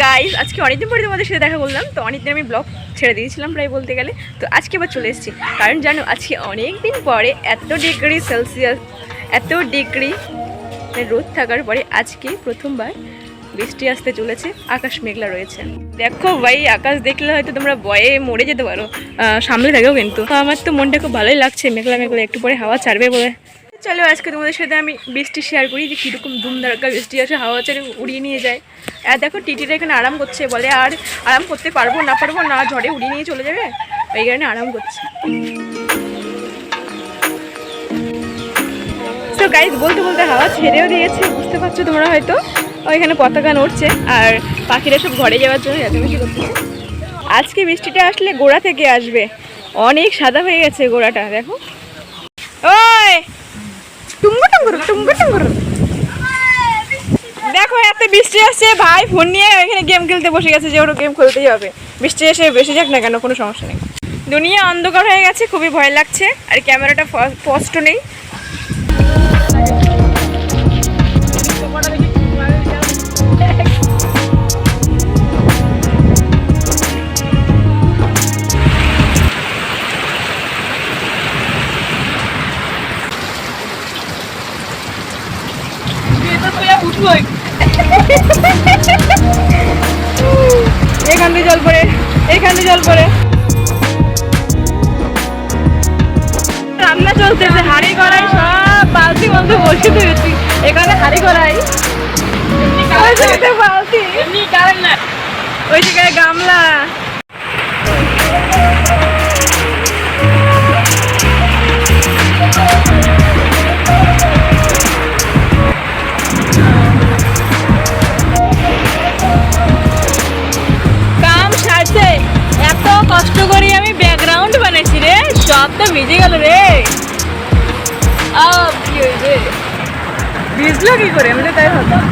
Guys আজকে অনেকদিন পরে তোমাদের সাথে দেখা করলাম। তো অনেকদিন আমি ব্লগ ছেড়ে দিয়েছিলাম প্রায় বলতে গেলে। তো আজকে আবার চলে এসেছি, কারণ জানো আজকে অনেক দিন পরে এত ডিগ্রি সেলসিয়াস, এত ডিগ্রি রোদ থাকার পরে আজকে প্রথমবার বৃষ্টি আসতে চলেছে। আকাশ মেঘলা রয়েছে, দেখো ভাই আকাশ দেখলে হয়তো তোমরা ভয়ে মরে যেতে পারো, সামনে থাকেও কিন্তু। আমার তো মনটা খুব ভালোই লাগছে, মেঘলা মেঘলা একটু পরে হাওয়া ছাড়বে বলে। চলো আজকে তোমাদের সাথে আমি বৃষ্টি শেয়ার করি যে কীরকম ধুমধারাক্কা বৃষ্টি আসে, হাওয়া চারে উড়িয়ে নিয়ে যায়। আর দেখো টিটিটা এখানে আরাম করছে, বলে আর আরাম করতে পারবো না ঝড়ে উড়িয়ে নিয়ে চলে যাবে, এই কারণে আরাম করছে। তো গাইজ বলতে বলতে হাওয়া ছেড়েও দিয়েছে, বুঝতে পারছো তোমরা হয়তো। ওইখানে পতাকা নড়ছে আর পাখিরা সব ঘরে যাওয়ার জন্য চেঁচামেচি করছে। আজকে বৃষ্টিটা আসলে গোড়া থেকে আসবে, অনেক সাদা হয়ে গেছে গোড়াটা, দেখো। ওই টুঙ্গু টুঙ্গুর টুঙ্গু টুঙ্গুর, দেখো এত বৃষ্টি আসছে, ভাই ফোন নিয়ে এখানে গেম খেলতে বসে গেছে, যে ওর গেম খেলতেই হবে। বৃষ্টি এসে বেশি যাক না কেন, কোনো সমস্যা নেই। দুনিয়া অন্ধকার হয়ে গেছে, খুবই ভয় লাগছে, আর ক্যামেরাটা স্পষ্ট নেই। এখান দিয়ে জল পড়ে, এখান দিয়ে জল পড়ে। রান্না চলতেছে, হাঁড়ি কড়াই সব বালতি বলতে বসে দিয়েছি। এখানে হাঁড়ি কড়াই, বালতি, ওই জায়গায় গামলা। কষ্ট করি আমি ব্যাকগ্রাউন্ড বানাইছি রে, সব তো ভিজে গেল রে। কি হয়েছে, ভিজলো কি করে? আমি তো তাই ভাবলাম।